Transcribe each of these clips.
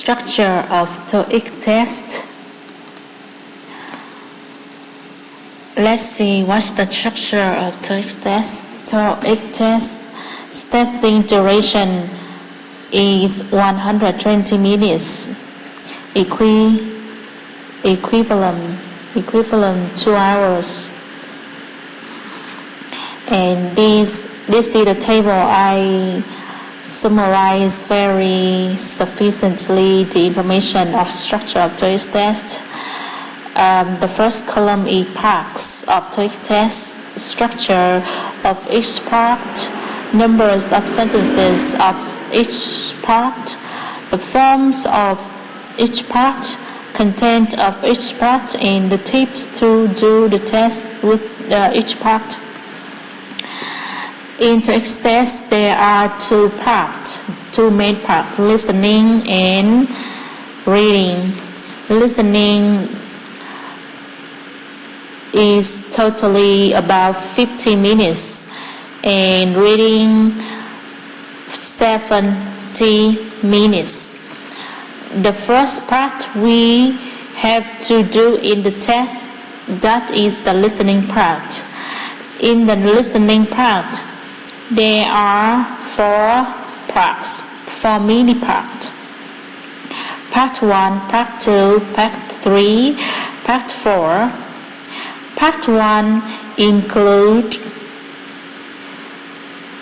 Structure of Toeic test. Let's see what's the structure of Toeic test. Toeic test testing duration is 120 minutes. Equivalent 2 hours. And this is the table I summarize very sufficiently the information of structure of Toeic test. The first column is parts of Toeic test, structure of each part, numbers of sentences of each part, the forms of each part, content of each part, and the tips to do the test with each part. In Toeic test, there are two main parts, listening and reading. Listening is totally about 50 minutes and reading 70 minutes. The first part we have to do in the test, that is the listening part. In the listening part, there are four mini parts. Part 1, Part 2, Part 3, Part 4. Part 1 includes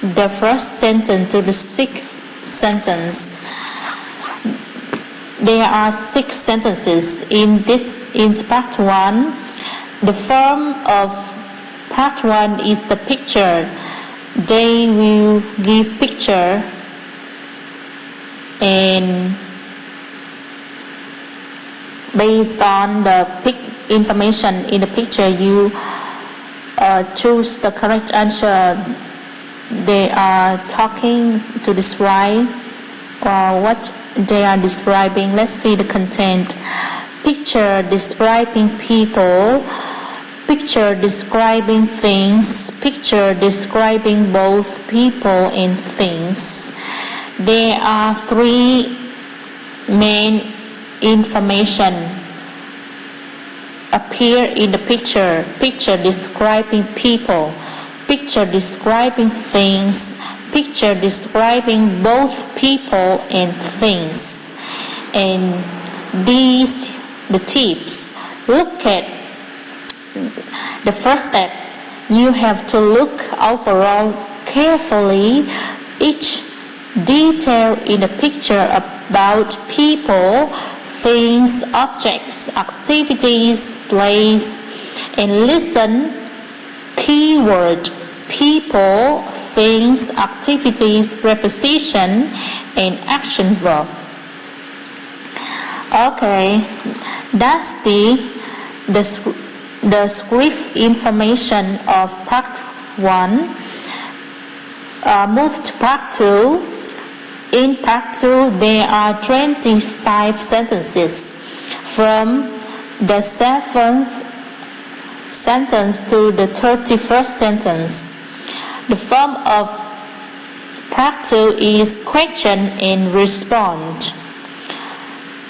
the first sentence to the sixth sentence. There are 6 sentences in Part 1. The form of Part 1 is the picture. They will give picture and based on the information in the picture you choose the correct answer. They are talking to describe what they are describing. Let's see the content. Picture describing people, picture describing things, picture describing both people and things. There are 3 main information appear in the picture. Picture describing people, picture describing things, picture describing both people and things. And these the tips. Look at the first step. You have to look overall carefully each detail in the picture about people, things, objects, activities, place, and listen. Keyword: people, things, activities, preposition, and action verb. Okay, that's the script information of Part 1. Move to Part 2. In Part 2, there are 25 sentences from the 7th sentence to the 31st sentence. The form of Part 2 is question and respond.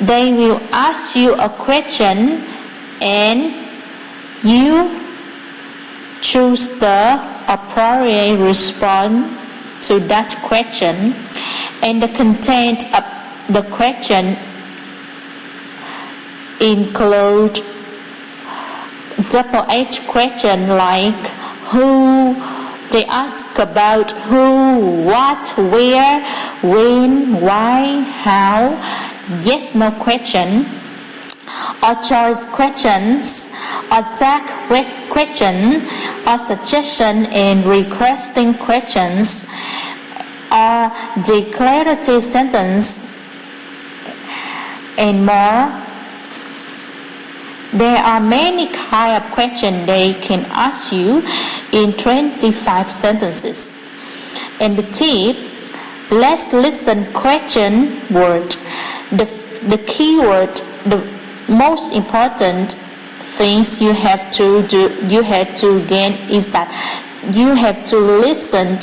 They will ask you a question and you choose the appropriate response to that question, and the content of the question include double-edged question like who. They ask about who, what, where, when, why, how. Yes/no question, or choice questions, or tag question, or suggestion and requesting questions, or declarative sentence, and more. There are many kinds of questions they can ask you in 25 sentences. And the tip: let's listen question word. The keyword, the most important things you have to gain is that you have to listen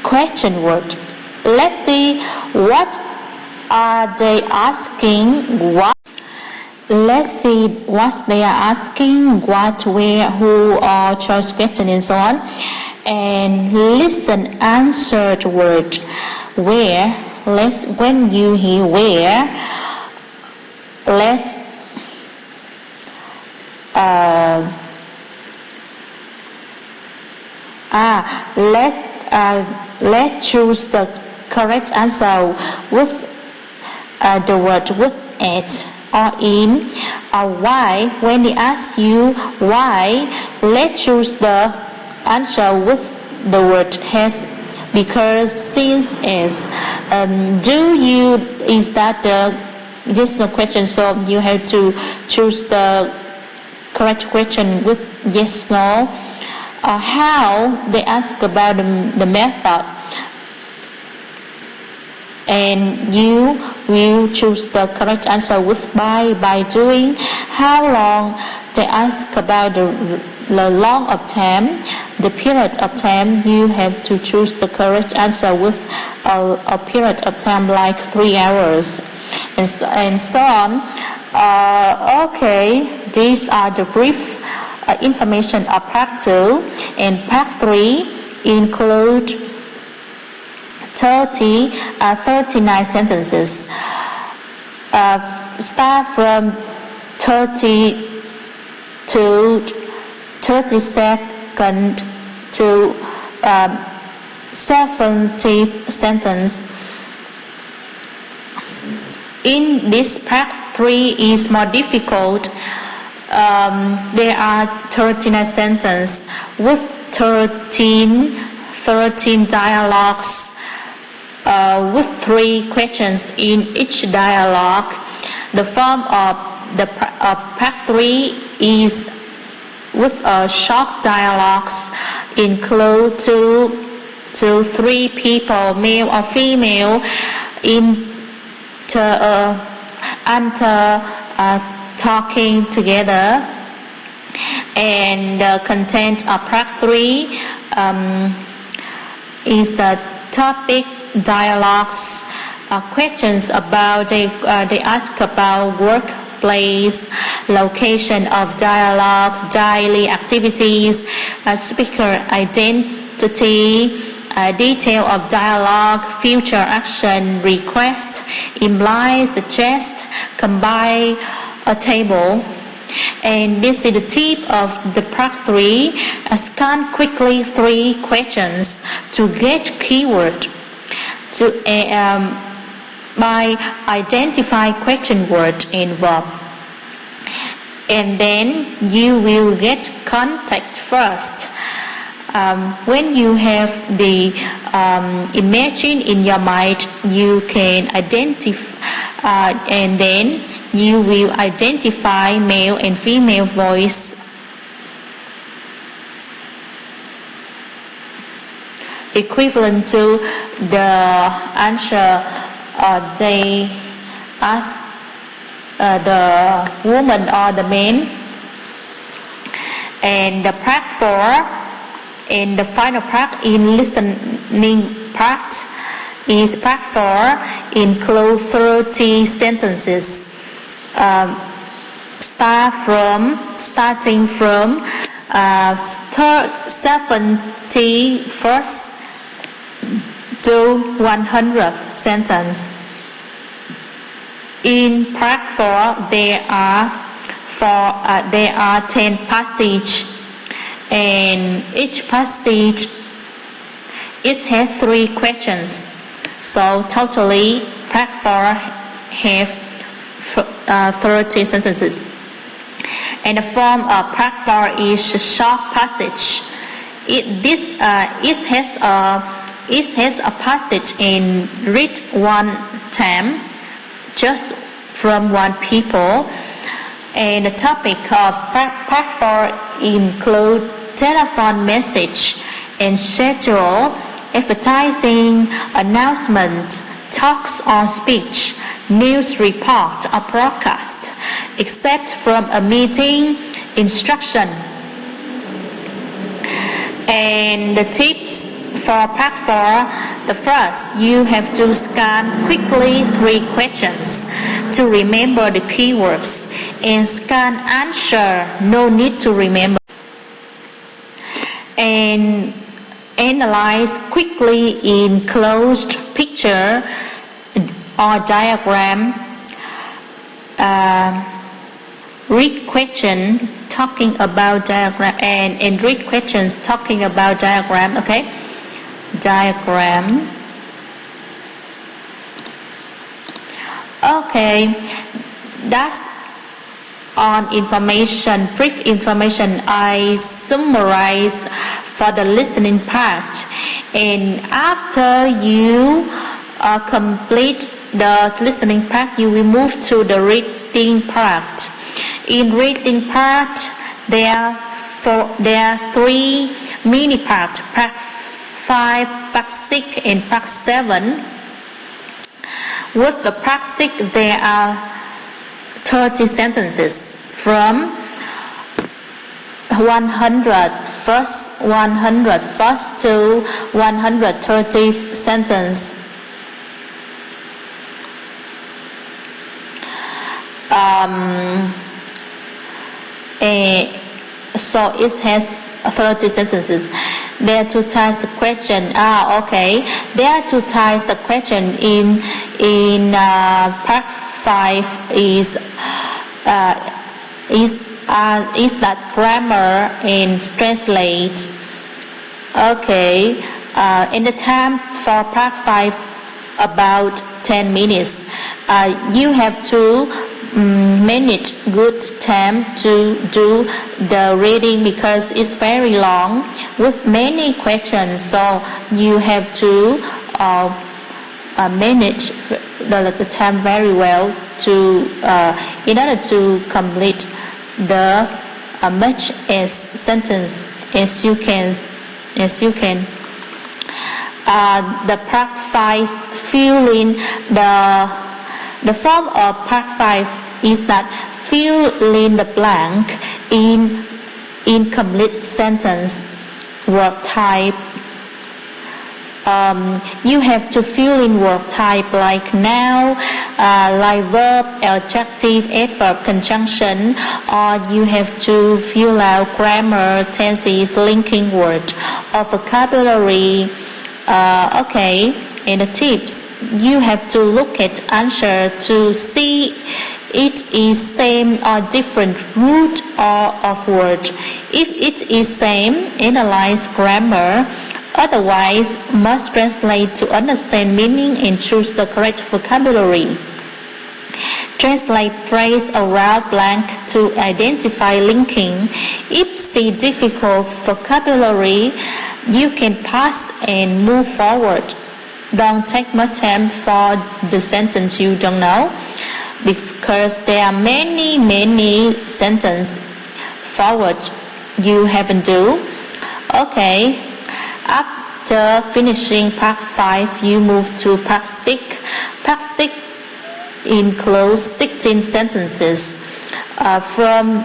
question word. Let's see what are they asking? What? Let's see what they are asking, what, where, who, or choice question, and so on. And listen, answer the word where. When you hear where, let's choose the correct answer with the word with, at, or in, or why. When they ask you why, let's choose the answer with the word has, because, since, as. Is that the yes no question? So you have to choose the correct question with yes no. How, they ask about the method, and you will choose the correct answer with by doing. How long, they ask about the long of time, the period of time. You have to choose the correct answer with a period of time like 3 hours, and so on. Okay, these are the brief information of part 2, and part 3 include 39 sentences. Start from 30 to 32nd to 70th sentence. In this part 3 is more difficult. There are 39 sentences with 13 dialogues with 3 questions in each dialogue. The form of part 3 is with short dialogues, include 2 to 3 people, male or female, talking together. And the content of part 3 is the topic, dialogues, questions about they ask about workplace, location of dialogue, daily activities, speaker identity, detail of dialogue, future action, request, imply, suggest, combine, a table. And this is the tip of the part 3. Scan quickly 3 questions to get keyword by identify question word and verb. And then you will get context first. When you have the imagine in your mind, you can identify, and then you will identify male and female voice. Equivalent to the answer they ask the woman or the man. And the part 4 and the final part in listening part is part 4 include 30 sentences. Starting from 71st to 100th sentence. In part 4, there are 10 passages, and each passage has 3 questions. So totally, part 4 have 30 sentences. And the form of part 4 is a short passage. It has a passage and read one time, just from one people. And the topic of part 4 include telephone message and schedule, advertising, announcement, talks or speech, news report or broadcast, except from a meeting, instruction. And the tips for part 4, the first, you have to scan quickly 3 questions to remember the keywords and scan answer, no need to remember. And analyze quickly in closed picture or diagram. Read question talking about diagram and read questions talking about diagram. Okay, diagram. Okay, that's on information, brief information I summarize for the listening part. And after you complete the listening part, you will move to the reading part. In reading part, there are 3 mini parts: part 5, part 6, and part 7. With the part 6, there are 30 sentences from 101st to 130th sentence. So it has 30 sentences. There are 2 types of question. Okay. There are 2 types of question in part 5 is that grammar and translate. Okay. In the time for part 5 about 10 minutes. You have to manage good time to do the reading because it's very long with many questions, so you have to manage the time very well to in order to complete the much as sentence as you can. The part 5 fill in the form of part 5 is that fill in the blank in incomplete sentence word type. You have to fill in word type like noun, like verb, adjective, adverb, conjunction, or you have to fill out grammar, tenses, linking word, or vocabulary. Okay, and the tips, you have to look at answer to see it is same or different root or of word. If it is same, analyze grammar. Otherwise, must translate to understand meaning and choose the correct vocabulary. Translate phrase around blank to identify linking. If see difficult vocabulary, you can pass and move forward. Don't take much time for the sentence you don't know, because there are many sentences forward you haven't do. Okay, after finishing part 5, you move to part 6. Part 6 includes 16 sentences from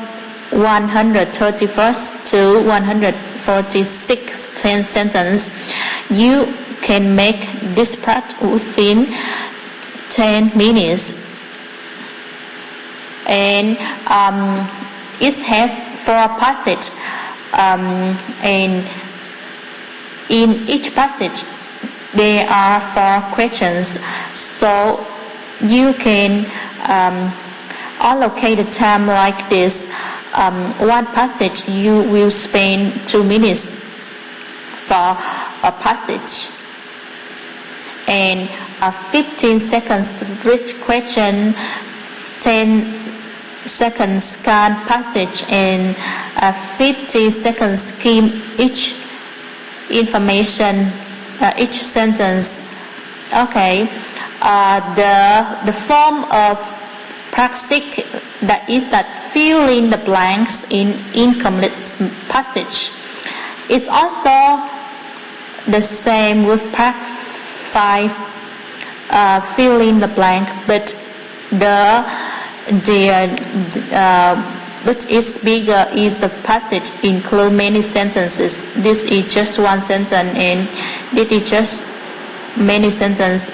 131st to 146th sentence. You can make this part within 10 minutes. And it has 4 passages, and in each passage there are 4 questions, so you can allocate the time like this. One passage you will spend 2 minutes for a passage, and 15 seconds reach question, 10 seconds scan passage, and 50 seconds skim each information, each sentence. Okay, the form of practice that is that fill in the blanks in incomplete passage. It's also the same with part 5, fill in the blank, but the but it's bigger is the passage include many sentences. This is just one sentence, and this is just many sentences,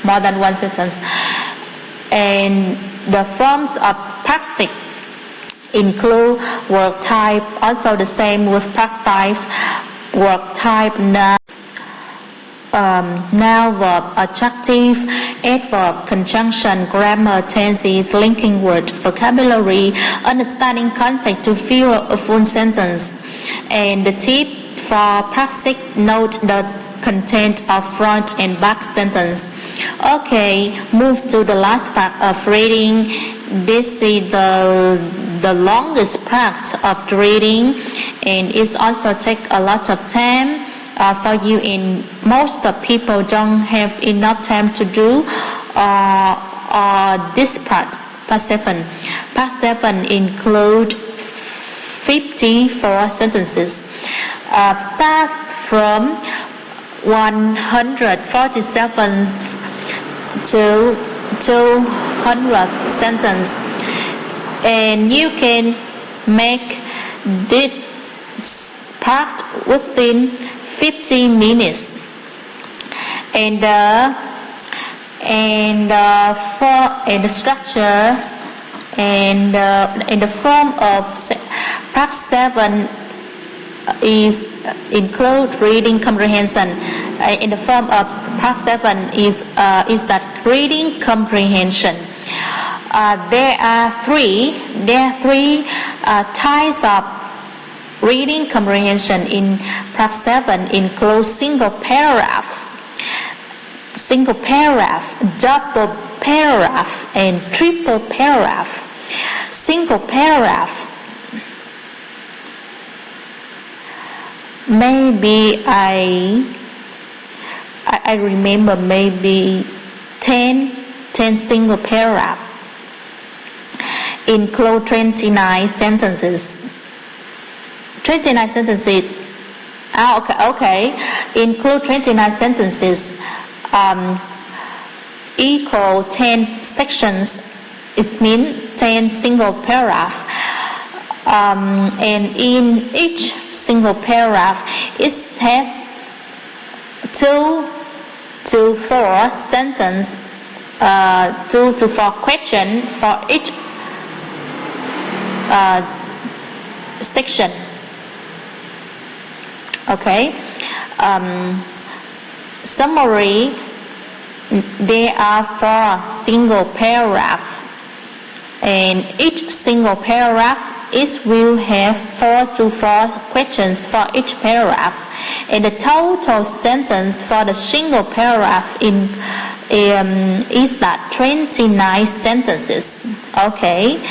more than one sentence. And the forms of practice include verb type, also the same with part 5, verb type, noun, verb, adjective, adverb, conjunction, grammar, tenses, linking word, vocabulary, understanding context to fill a full sentence. And the tip for practice, note the content of front and back sentence. Okay, move to the last part of reading. This is the longest part of reading, and it also takes a lot of time for you, and most of people don't have enough time to do this part 7. Part 7 include 54 sentences. Start from 147 to 200th sentence, and you can make this part within 15 minutes. And the structure and the form of part 7 is include reading comprehension. In the form of part 7 is that reading comprehension. There are three types of reading comprehension in part 7. Include single paragraph, double paragraph, and triple paragraph. Single paragraph, maybe I remember maybe 10 single paragraph, include 29 sentences. 29 sentences. Okay. Include 29 sentences. Equal 10 sections. It means 10 single paragraph. And in each single paragraph, it has 2 to 4 sentences, 2 to 4 questions for each section. Okay. Summary. There are 4 single paragraphs, and each single paragraph will have 4 to 4 questions for each paragraph, and the total sentence for the single paragraph is that 29 sentences. Okay.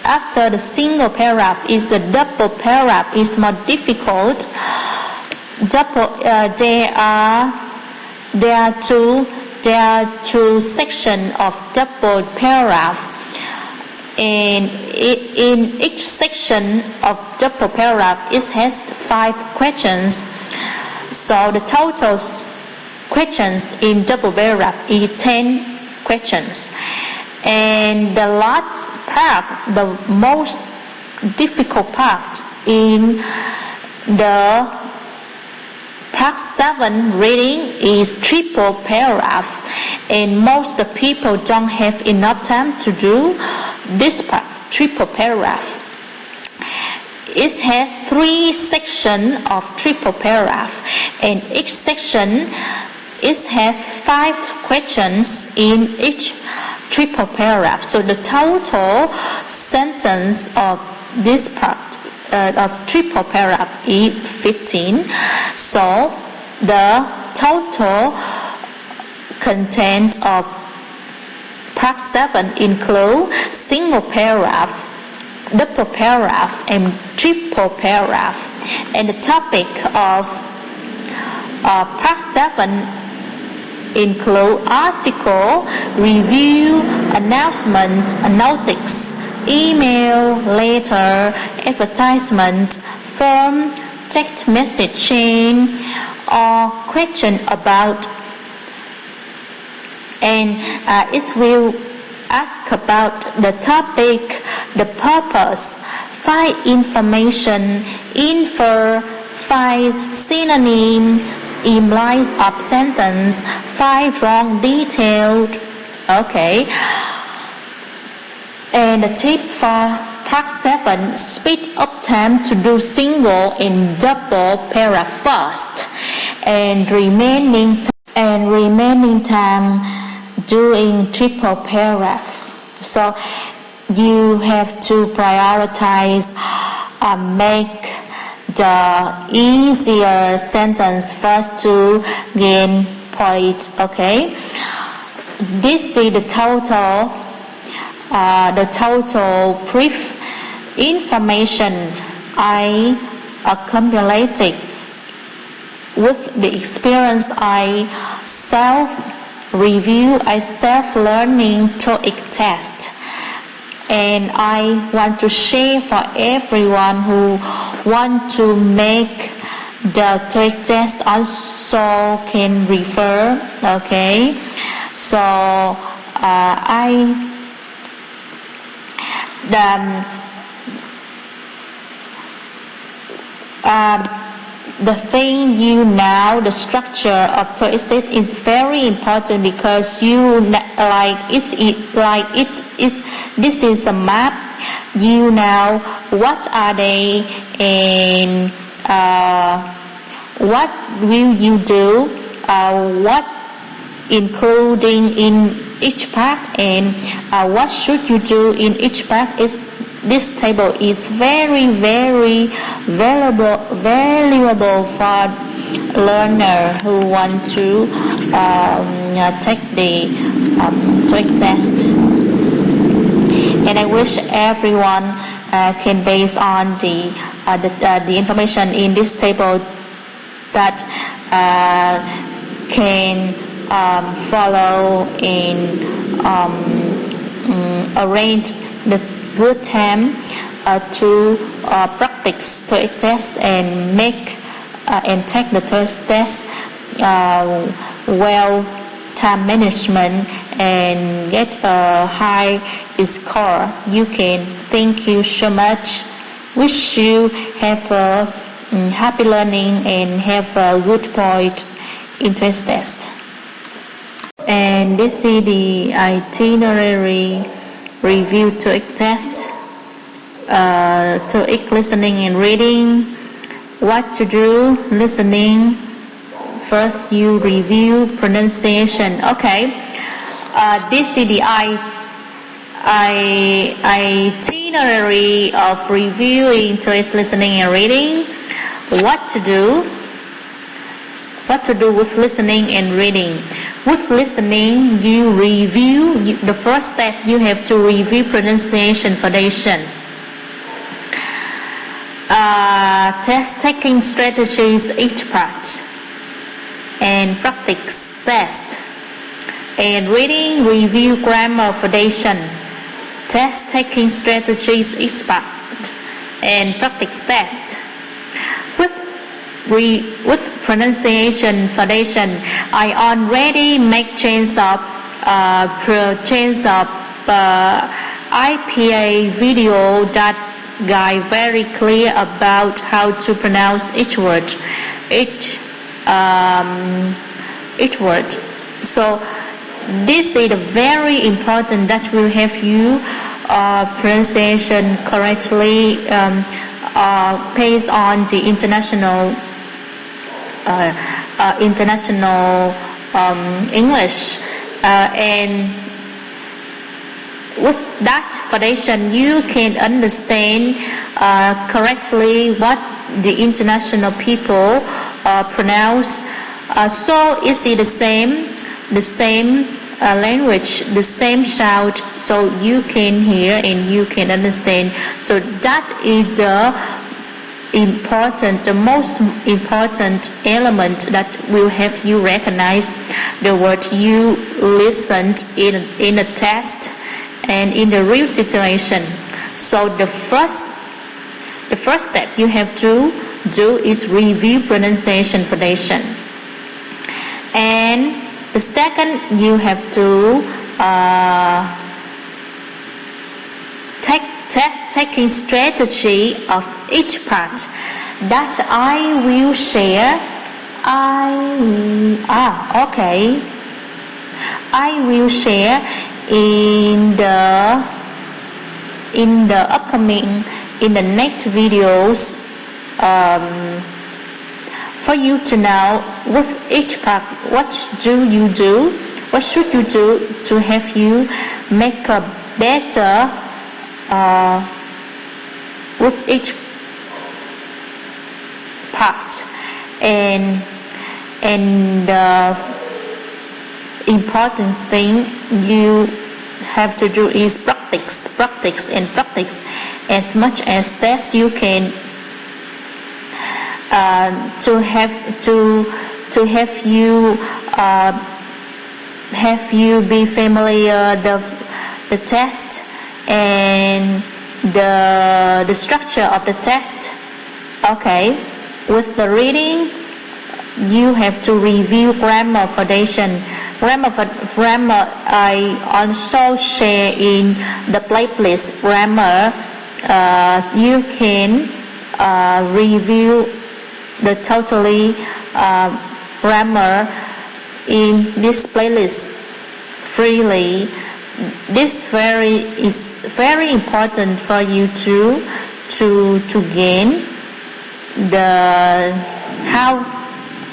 After the single paragraph is the double paragraph is more difficult. There are two sections of double paragraph, and in each section of double paragraph it has 5 questions. So the total questions in double paragraph is 10 questions. And the last part, the most difficult part in the part 7 reading is triple paragraph, and most people don't have enough time to do this part, triple paragraph. It has 3 sections of triple paragraph, and each section it has 5 questions in each triple paragraph. So the total sentence of this part of triple paragraph is 15. So the total content of part 7 include single paragraph, double paragraph, and triple paragraph. And the topic of part 7 include article, review, announcement, notice, email, letter, advertisement, form, text message chain, or question about. And ask about the topic, the purpose, find information, infer, find synonym, implies of sentence, find wrong detailed. Okay. And the tip for part 7, speed up time to do single and double paragraph fast, and remaining time doing triple paragraph. So you have to prioritize, make the easier sentence first to gain points. Okay, this is the total brief information I accumulated with the experience I self-review, I self-learning TOEIC test. And I want to share for everyone who want to make the TOEIC test also can refer. Okay, so the thing you know, the structure of TOEIC is very important, because you this is a map. You know what are they, and what will you do, what including in each part, and what should you do in each part. This table is very, very valuable for learner who want to take the TOEIC test. And I wish everyone can, based on the information in this table, that can follow and arrange the good time to practice TOEIC test and make and take the TOEIC test well, time management, and get a high score. You can. Thank you so much. Wish you have a happy learning and have a good point in TOEIC test. And this is the itinerary review TOEIC test, TOEIC listening and reading. What to do? Listening. First, you review pronunciation. Okay, this is the itinerary of reviewing TOEIC listening and reading. What to do? What to do with listening and reading? With listening, you review. The first step, you have to review pronunciation foundation. Test taking strategies each part, and practice test. And reading, review grammar foundation. Test taking strategies each part, and practice test. With pronunciation foundation, I already make change of IPA video that guide very clear about how to pronounce each word. So this is very important, that will have you pronunciation correctly based on the international English, and with that foundation you can understand correctly what the international people pronounce. So is it the same language, the same sound, so you can hear and you can understand. So that is the most important element that will have you recognize the word you listened in a test and in the real situation. So the first step you have to do is review pronunciation foundation, and the second you have to test-taking strategy of each part that I will share. I will share in the next videos for you to know with each part what should you do to have you make a better with each part. And the important thing you have to do is practice as much as that you can to have you be familiar the test and the structure of the test. Okay, with the reading you have to review grammar foundation. Grammar I also share in the playlist grammar. You can review the totally grammar in this playlist freely. This is very important for you to gain the how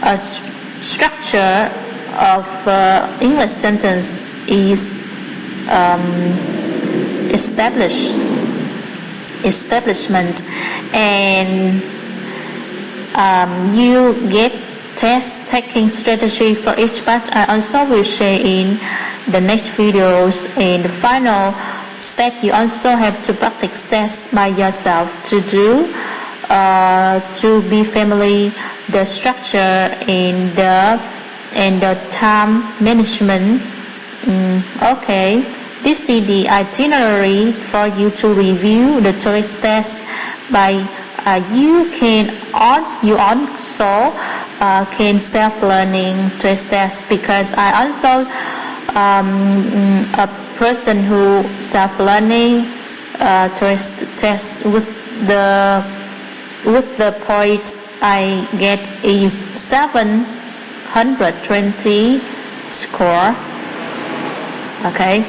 a structure of English sentence is establishment, and you get test-taking strategy for each part. I also will share in the next videos. And the final step, you also have to practice test by yourself to do to be familiar the structure and the time management. Okay, this is the itinerary for you to review the Toeic test. By you also can self-learning Toeic test, because I also a person who self-learning Toeic test with the point I get is 720 score. Okay.